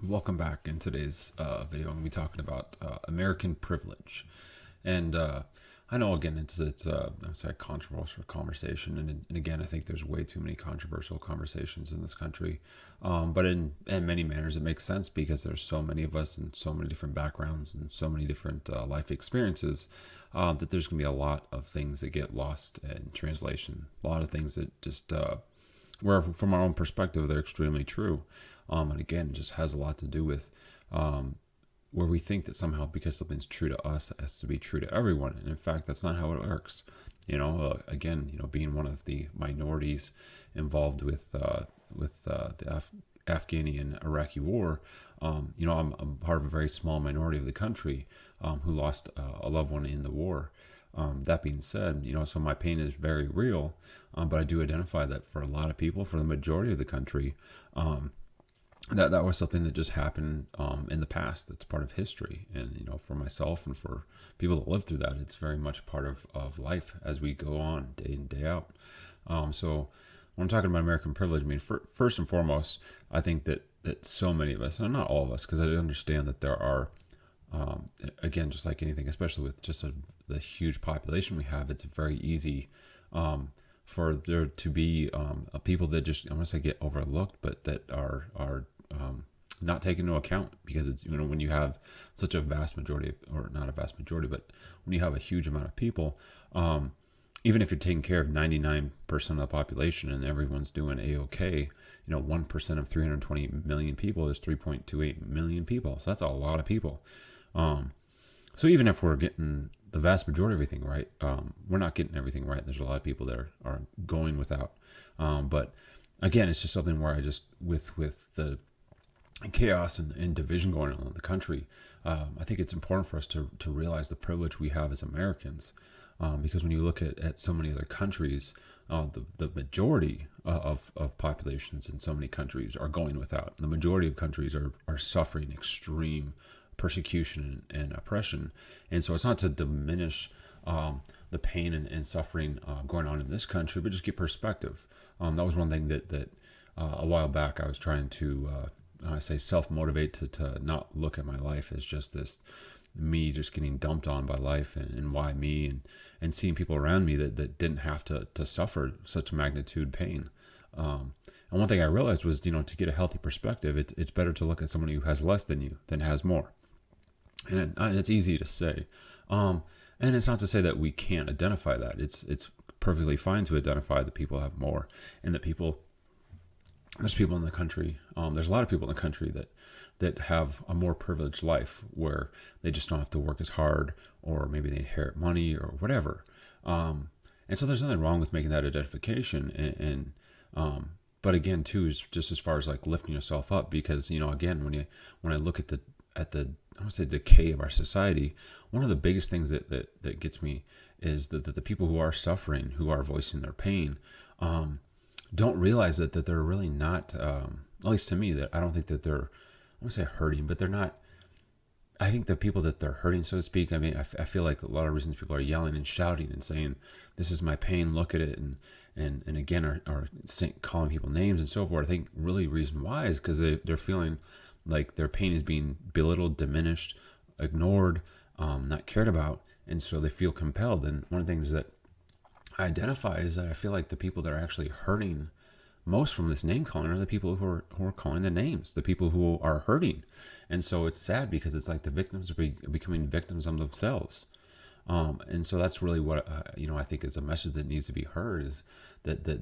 Welcome back. In today's video, I'm going to be talking about American privilege. And I know, again, it's a controversial conversation. And again, I think there's way too many controversial conversations in this country. But in many manners, it makes sense because there's so many of us and so many different backgrounds and so many different life experiences that there's going to be a lot of things that get lost in translation. A lot of things that just where from our own perspective they're extremely true, and again it just has a lot to do with where we think that somehow because something's true to us it has to be true to everyone, and in fact that's not how it works. Again, being one of the minorities involved with the Afghani and Iraqi war, I'm part of a very small minority of the country who lost a loved one in the war. That being said, so my pain is very real, but I do identify that for a lot of people, for the majority of the country, that was something that just happened in the past. That's part of history, and for myself and for people that live through that, it's very much part of life as we go on day in day out. So when I'm talking about American privilege, I mean first and foremost, I think that so many of us, and not all of us, because I understand that there are again, just like anything, especially with just the huge population we have, it's very easy for there to be people that just, I want to say, get overlooked, but that are not taken into account because it's, when you have such a vast majority, or not a vast majority, but when you have a huge amount of people, even if you're taking care of 99% of the population and everyone's doing a-okay, 1% of 320 million people is 3.28 million people. So that's a lot of people. So even if we're getting the vast majority of everything right, we're not getting everything right. There's a lot of people that are going without. But again, it's just something where I just, with the chaos and division going on in the country, I think it's important for us to realize the privilege we have as Americans. Because when you look at so many other countries, the majority of populations in so many countries are going without. The majority of countries are suffering extreme persecution and oppression. And so it's not to diminish the pain and suffering going on in this country, but just get perspective. That was one thing that a while back I was trying to, I say, self-motivate to not look at my life as just this me just getting dumped on by life, and why me, and seeing people around me that didn't have to suffer such magnitude pain. And one thing I realized was, to get a healthy perspective, it's better to look at someone who has less than you than has more. And it's easy to say. And it's not to say that we can't identify that. It's perfectly fine to identify that people have more, and that there's people in the country, there's a lot of people in the country that have a more privileged life where they just don't have to work as hard, or maybe they inherit money or whatever. And so there's nothing wrong with making that identification. But again, too, is just as far as like lifting yourself up, because again, when I look at the I want to say decay of our society, one of the biggest things that gets me is that the people who are suffering, who are voicing their pain, don't realize that they're really not, at least to me, that I don't think that they're, I want to say hurting, but they're not. I think the people that they're hurting, so to speak, I mean, I feel like a lot of reasons people are yelling and shouting and saying, "This is my pain, look at it," and again are calling people names and so forth. I think really reason why is because they're feeling like their pain is being belittled, diminished, ignored, not cared about, and so they feel compelled. And one of the things that I identify is that I feel like the people that are actually hurting most from this name calling are the people who are calling the names, the people who are hurting. And so it's sad because it's like the victims are becoming victims of themselves. And so that's really what I think is a message that needs to be heard, is that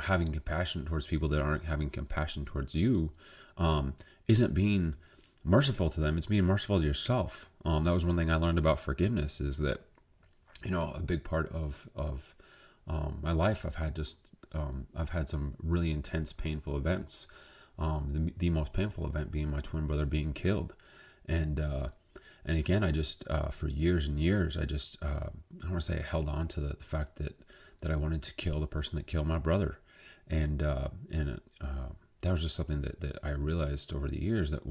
having compassion towards people that aren't having compassion towards you isn't being merciful to them. It's being merciful to yourself. That was one thing I learned about forgiveness, is that a big part of my life, I've had some really intense, painful events. The most painful event being my twin brother being killed, and again, I just for years and years, I just I want to say I held on to the fact that I wanted to kill the person that killed my brother, and that was just something that I realized over the years, that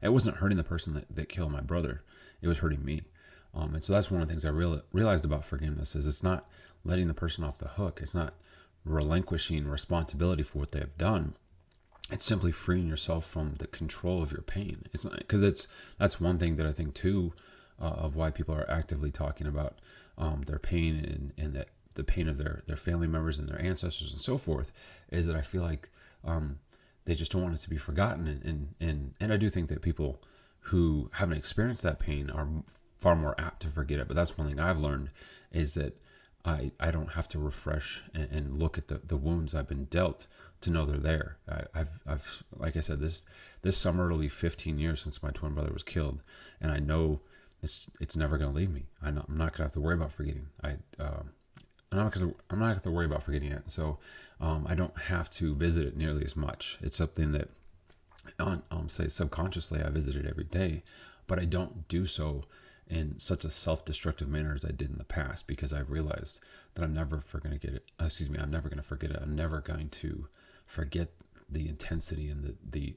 it wasn't hurting the person that killed my brother, it was hurting me. And so that's one of the things I realized about forgiveness, is it's not letting the person off the hook. It's not relinquishing responsibility for what they have done. it's simply freeing yourself from the control of your pain. It's not because that's one thing that I think too, of why people are actively talking about their pain, and that the pain of their family members and their ancestors and so forth, is that I feel like they just don't want it to be forgotten. And I do think that people who haven't experienced that pain are far more apt to forget it. But that's one thing I've learned, is that I don't have to refresh and look at the wounds I've been dealt to know they're there. I've like I said, this summer it'll be 15 years since my twin brother was killed, and I know it's never going to leave me. I'm not going to have to worry about forgetting. I'm not going to have to worry about forgetting it. So I don't have to visit it nearly as much. It's something that say subconsciously I visit it every day, but I don't do so in such a self-destructive manner as I did in the past, because I've realized that I'm never going to get it. I'm never going to forget it. I'm never going to forget the intensity and the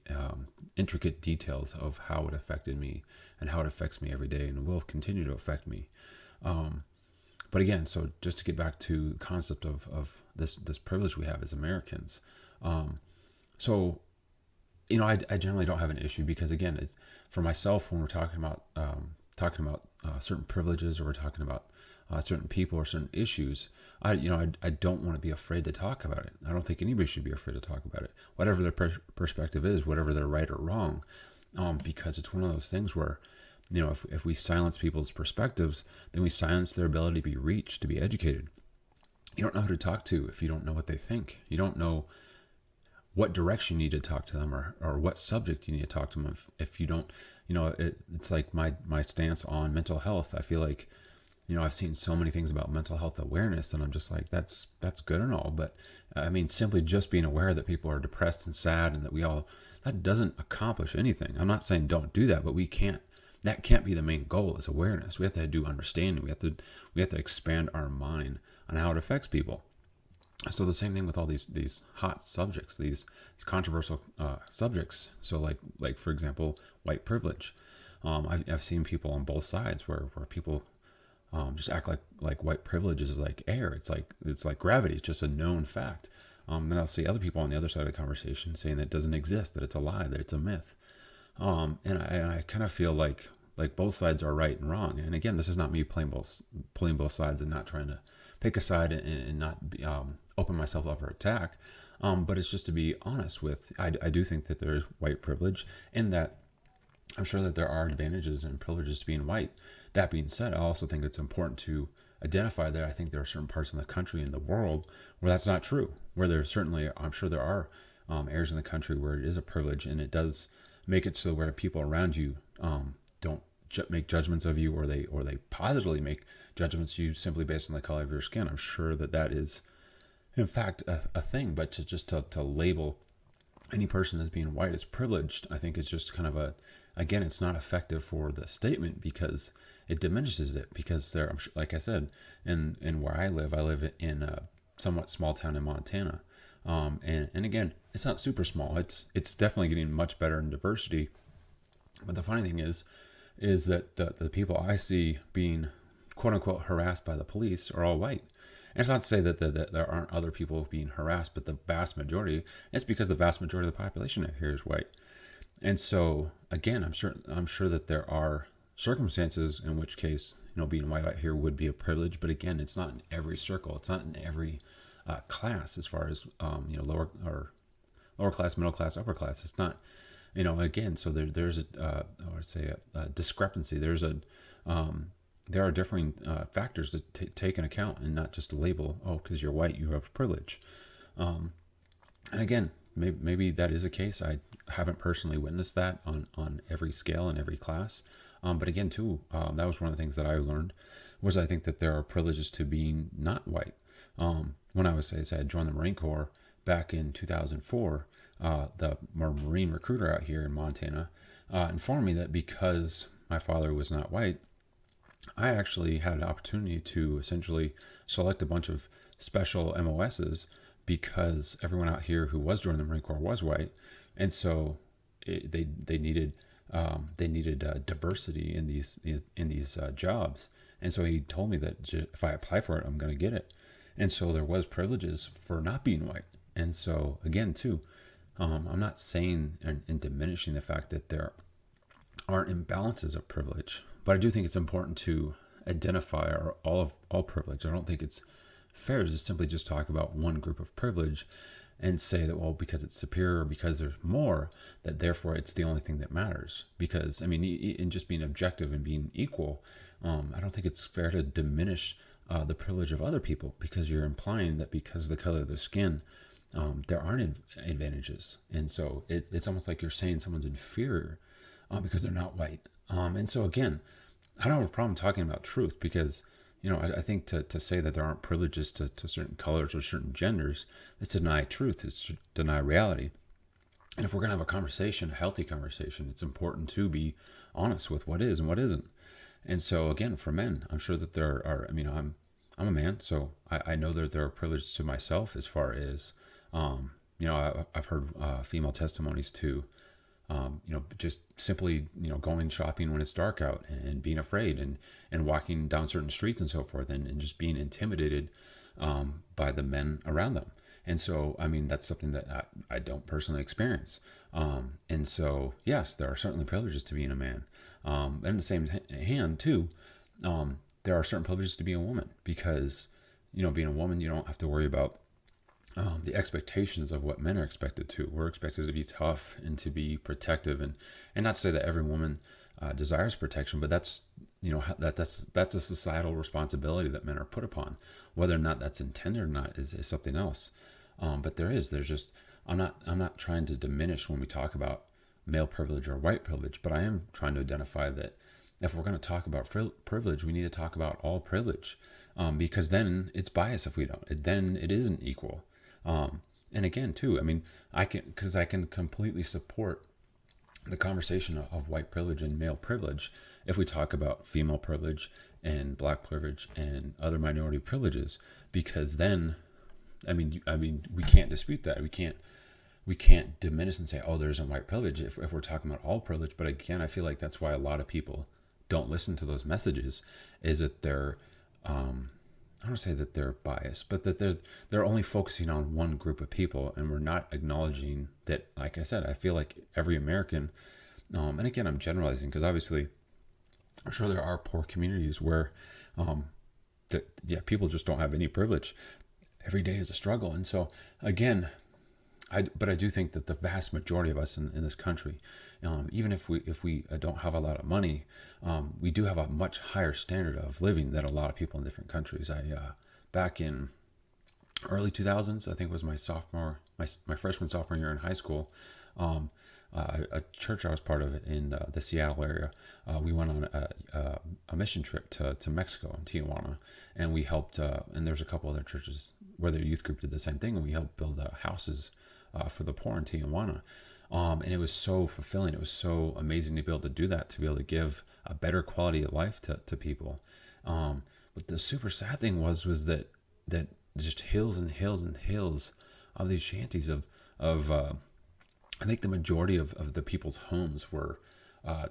intricate details of how it affected me and how it affects me every day and will continue to affect me. But again, so just to get back to the concept of this privilege we have as Americans. So, I generally don't have an issue, because again, for myself, when we're talking about certain privileges, or we're talking about certain people or certain issues, I don't want to be afraid to talk about it. I don't think anybody should be afraid to talk about it, whatever their perspective is, whatever they're right or wrong, because it's one of those things where, if we silence people's perspectives, then we silence their ability to be reached, to be educated. You don't know who to talk to if you don't know what they think. You don't know what direction you need to talk to them, or what subject you need to talk to them if you don't. It's like my stance on mental health. I feel like, I've seen so many things about mental health awareness, and I'm just like, that's good and all, but I mean, simply just being aware that people are depressed and sad, and that doesn't accomplish anything. I'm not saying don't do that, but that can't be the main goal, is awareness. We have to do understanding. We have to expand our mind on how it affects people. So the same thing with all these hot subjects, these controversial subjects. So like for example, white privilege. I've seen people on both sides where people just act like white privilege is like air. It's like gravity. It's just a known fact. Then I'll see other people on the other side of the conversation saying that it doesn't exist, that it's a lie, that it's a myth. And I kind of feel like both sides are right and wrong. And again, this is not me playing both sides and not trying to pick a side and not be, open myself up for attack. But it's just to be honest with. I do think that there is white privilege, in that I'm sure that there are advantages and privileges to being white. That being said, I also think it's important to identify that I think there are certain parts in the country and the world where that's not true. Where there's certainly, I'm sure there are areas in the country where it is a privilege, and it does make it so where people around you don't make judgments of you, or they positively make judgments of you simply based on the color of your skin. I'm sure that is in fact a thing, but to label any person as being white as privileged, I think it's just kind of again, it's not effective for the statement, because it diminishes it. Because there, I'm sure, like I said, in where I live in a somewhat small town in Montana. And again, it's not super small. It's definitely getting much better in diversity. But the funny thing is that the people I see being quote unquote harassed by the police are all white. And it's not to say that there aren't other people being harassed, but the vast majority, it's because the vast majority of the population here is white. And so again, I'm sure that there are circumstances in which case, being white out here would be a privilege. But again, it's not in every circle. It's not in every class, as far as lower class, middle class, upper class. It's not, again. So there's I would say a discrepancy. There are differing factors to take into account, and not just a label. Oh, because you're white, you have privilege. And again, maybe that is a case. I haven't personally witnessed that on every scale and every class. But again, too, that was one of the things that I learned, was I think that there are privileges to being not white. When I had joined the Marine Corps back in 2004, the Marine recruiter out here in Montana informed me that because my father was not white, I actually had an opportunity to essentially select a bunch of special MOSs, because everyone out here who was joining the Marine Corps was white, and so they needed diversity in these jobs. And so he told me that if I apply for it, I'm going to get it. And so there was privileges for not being white. And so again, too, I'm not saying and diminishing the fact that there aren't imbalances of privilege, but I do think it's important to identify all privilege. I don't think it's fair to just simply just talk about one group of privilege and say that, well, because it's superior or because there's more, that therefore it's the only thing that matters. Because I mean, in just being objective and being equal, I don't think it's fair to diminish the privilege of other people, because you're implying that because of the color of their skin, there aren't advantages. And so it's almost like you're saying someone's inferior because they're not white. And so again, I don't have a problem talking about truth, because I think to say that there aren't privileges to certain colors or certain genders is to deny truth. It's to deny reality. And if we're going to have a conversation, a healthy conversation, it's important to be honest with what is and what isn't. And so again, for men, I'm sure that there are. I mean, I'm a man, so I know that there are privileges to myself as far as I've heard female testimonies to just simply, going shopping when it's dark out and being afraid and walking down certain streets and so forth, and just being intimidated by the men around them. And so, I mean, that's something that I don't personally experience. And so, yes, there are certainly privileges to being a man. And at the same hand, too, there are certain privileges to being a woman, because, being a woman, you don't have to worry about the expectations of what men are expected to. We're expected to be tough and to be protective, and not to say that every woman desires protection, but that's that's a societal responsibility that men are put upon. Whether or not that's intended or not is something else. But there's just I'm not trying to diminish when we talk about male privilege or white privilege, but I am trying to identify that if we're going to talk about privilege, we need to talk about all privilege, because then it's bias if we don't. Then it isn't equal. And again, too, I mean, I can completely support the conversation of white privilege and male privilege if we talk about female privilege and black privilege and other minority privileges, because then, I mean, we can't dispute that. We can't diminish and say, oh, there isn't white privilege if we're talking about all privilege. But again, I feel like that's why a lot of people don't listen to those messages, is that they're, I don't say that they're biased, but that they're only focusing on one group of people, and we're not acknowledging that. Like I said, I feel like every American, and again, I'm generalizing because obviously, I'm sure there are poor communities where, people just don't have any privilege. Every day is a struggle, and so again, but I do think that the vast majority of us in this country, even if we don't have a lot of money, we do have a much higher standard of living than a lot of people in different countries. Back in early 2000s, I think it was my freshman sophomore year in high school, a church I was part of in the Seattle area, we went on a mission trip to Mexico in Tijuana, and we helped. And there's a couple other churches where their youth group did the same thing, and we helped build houses for the poor in Tijuana. And it was so fulfilling. It was so amazing to be able to do that, to be able to give a better quality of life to people. But the super sad thing was that just hills and hills and hills of these shanties of I think the majority of the people's homes were what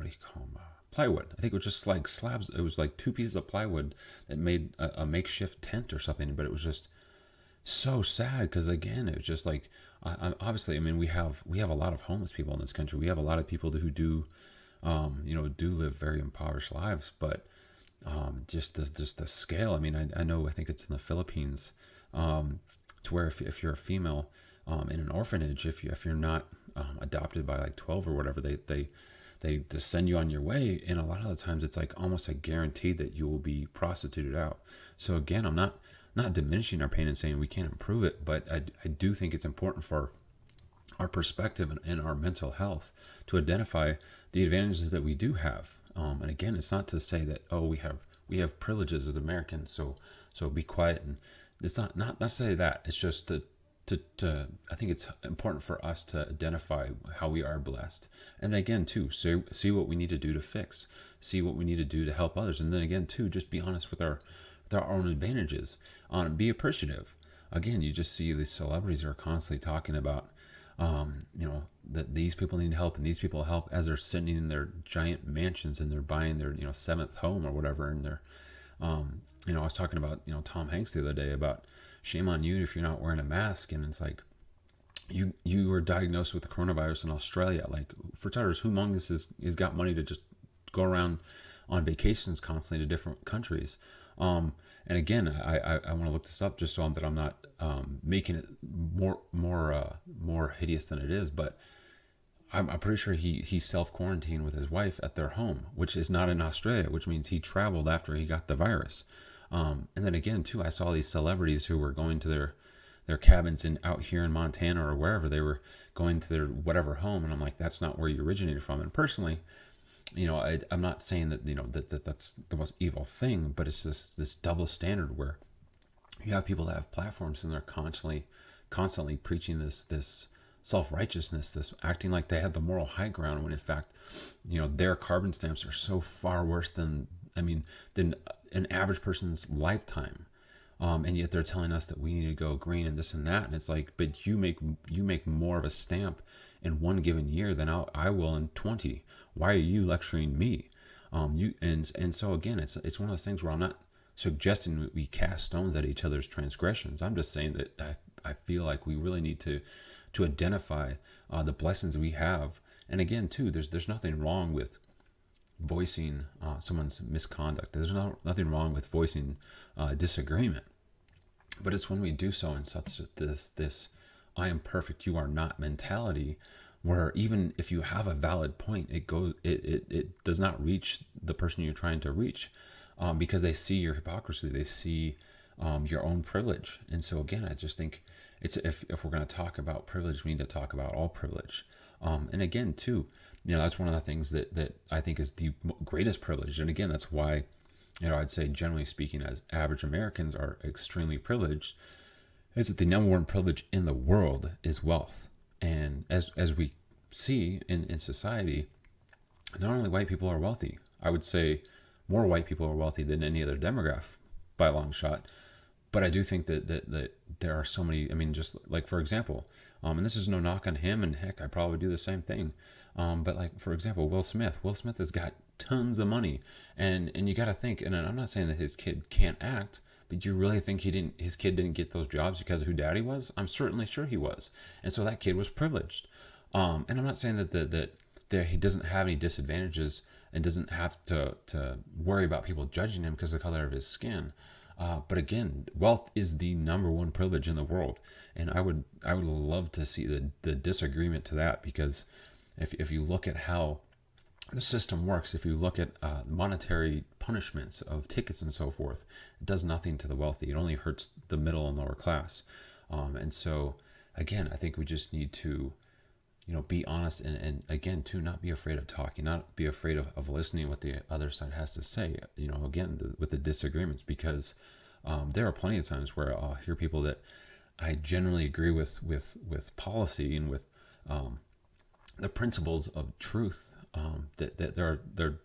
do you call them? Plywood. I think it was just like slabs. It was like two pieces of plywood that made a makeshift tent or something. But it was just so sad, because again, it was just like, obviously, I mean, we have a lot of homeless people in this country. We have a lot of people who do live very impoverished lives, but just the scale. I mean, I think it's in the Philippines, to where if you're a female in an orphanage, if you're not adopted by like 12 or whatever, they just send you on your way, and a lot of the times it's like almost a guarantee that you will be prostituted out. So again, I'm not diminishing our pain and saying we can't improve it, but I do think it's important for our perspective and our mental health to identify the advantages that we do have. And again, it's not to say that, oh, we have privileges as Americans, so be quiet. And it's not to say that. It's just to I think it's important for us to identify how we are blessed, and again, too, see what we need to do to fix, see what we need to do to help others, and then again, too, just be honest with our own advantages. Be appreciative. Again, you just see these celebrities are constantly talking about, that these people need help and these people help, as they're sitting in their giant mansions and they're buying their seventh home or whatever, and they're, I was talking about Tom Hanks the other day about shame on you if you're not wearing a mask, and it's like, you were diagnosed with the coronavirus in Australia. Like, for starters, who among us is got money to just go around on vacations constantly to different countries? And again, I want to look this up just so that I'm not making it more hideous than it is. But I'm pretty sure he self quarantined with his wife at their home, which is not in Australia, which means he traveled after he got the virus. And then again, too, I saw these celebrities who were going to their cabins in out here in Montana or wherever they were going to their whatever home, and I'm like, that's not where you originated from. And personally, I'm not saying that that's the most evil thing, but it's this double standard where you have people that have platforms and they're constantly preaching this self-righteousness, this acting like they have the moral high ground, when in fact, their carbon stamps are so far worse than than an average person's lifetime. And yet they're telling us that we need to go green and this and that, and it's like, but you make more of a stamp in one given year than I will in 20. Why are you lecturing me? So again, it's one of those things where I'm not suggesting we cast stones at each other's transgressions. I'm just saying that I feel like we really need to identify the blessings we have. And again, too, there's nothing wrong with voicing someone's misconduct. There's nothing wrong with voicing disagreement. But it's when we do so in such this I am perfect, you are not mentality, where even if you have a valid point, it does not reach the person you're trying to reach, because they see your hypocrisy, they see your own privilege. And so again, I just think it's if we're going to talk about privilege, we need to talk about all privilege. And again, too, that's one of the things that I think is the greatest privilege. And again, that's why, I'd say generally speaking, as average Americans are extremely privileged, is that the number one privilege in the world is wealth. And as we see in society, not only white people are wealthy, I would say more white people are wealthy than any other demographic by a long shot. But I do think that there are so many, just like, for example, and this is no knock on him, and heck, I probably do the same thing. But like, for example, Will Smith has got tons of money, and you got to think, and I'm not saying that his kid can't act, but you really think his kid didn't get those jobs because of who daddy was? I'm certainly sure he was. And so that kid was privileged. And I'm not saying that he doesn't have any disadvantages and doesn't have to worry about people judging him because of the color of his skin. But again, wealth is the number one privilege in the world, and I would love to see the disagreement to that, because if you look at how the system works, if you look at monetary punishments of tickets and so forth, it does nothing to the wealthy. It only hurts the middle and lower class. And so again, I think we just need to be honest, and again, to not be afraid of talking, not be afraid of listening what the other side has to say, again, with the disagreements, because there are plenty of times where I'll hear people that I generally agree with policy and with the principles of truth, that there are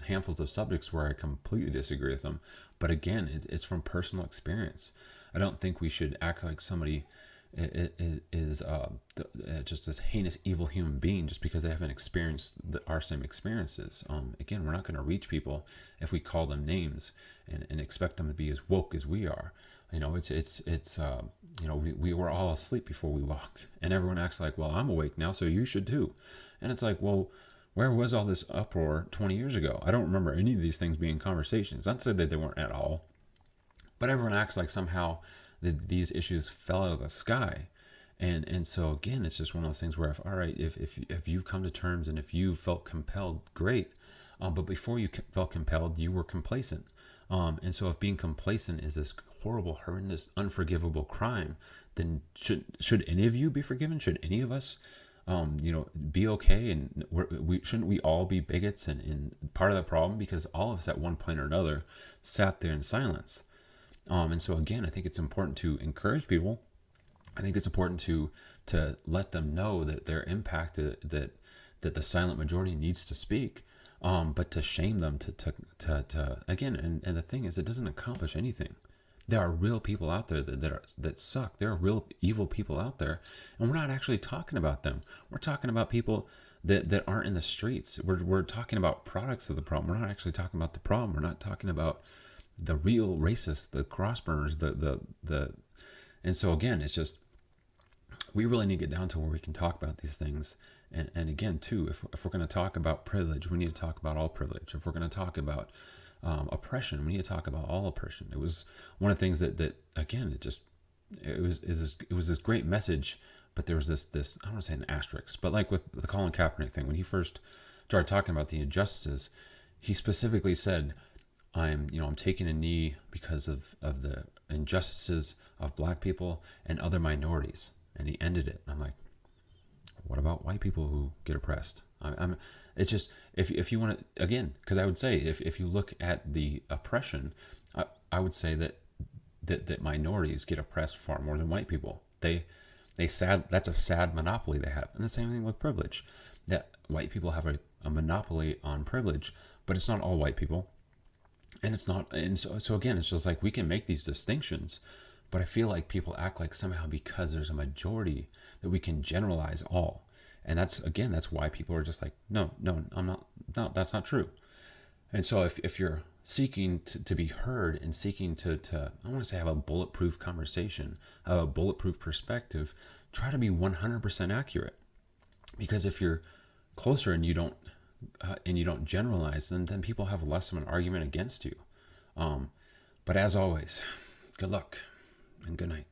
handfuls of subjects where I completely disagree with them. But again, it's from personal experience. I don't think we should act like somebody is just this heinous, evil human being just because they haven't experienced our same experiences. Again, we're not going to reach people if we call them names and expect them to be as woke as we are. We were all asleep before we woke, and everyone acts like, well, I'm awake now, so you should too. And it's like, well, where was all this uproar 20 years ago? I don't remember any of these things being conversations. Not to say that they weren't at all, but everyone acts like somehow that these issues fell out of the sky. And so again, it's just one of those things where if you've come to terms and if you felt compelled, great. But before you felt compelled, you were complacent. And so if being complacent is this horrible, horrendous, unforgivable crime, then should any of you be forgiven? Should any of us be okay? And shouldn't we all be bigots and part of the problem? Because all of us at one point or another sat there in silence. And so again, I think it's important to encourage people. I think it's important to let them know that they're impacted, that the silent majority needs to speak. But to shame them to again, and the thing is, it doesn't accomplish anything. There are real people out there that suck. There are real evil people out there, and we're not actually talking about them. We're talking about people that aren't in the streets. We're talking about products of the problem. We're not actually talking about the problem. We're not talking about the real racists, the cross burners, and so again, it's just, we really need to get down to where we can talk about these things. And again, too, if we're going to talk about privilege, we need to talk about all privilege. If we're going to talk about oppression, we need to talk about all oppression. It was one of the things that again, it was this great message, but there was this I don't want to say an asterisk, but like with the Colin Kaepernick thing, when he first started talking about the injustices, he specifically said, I'm taking a knee because of the injustices of black people and other minorities. And he ended it. I'm like, what about white people who get oppressed? It's just, if you want to, again, because I would say, if you look at the oppression, I would say that minorities get oppressed far more than white people. That's a sad monopoly they have. And the same thing with privilege, that white people have a monopoly on privilege, but it's not all white people. And it's not, and so again, it's just like we can make these distinctions, but I feel like people act like somehow because there's a majority that we can generalize all. And that's why people are just like, no, I'm not, no, that's not true. And so if you're seeking to be heard and seeking to I want to say have a bulletproof conversation, have a bulletproof perspective, try to be 100% accurate. Because if you're closer and you don't generalize, then people have less of an argument against you. But as always, good luck and good night.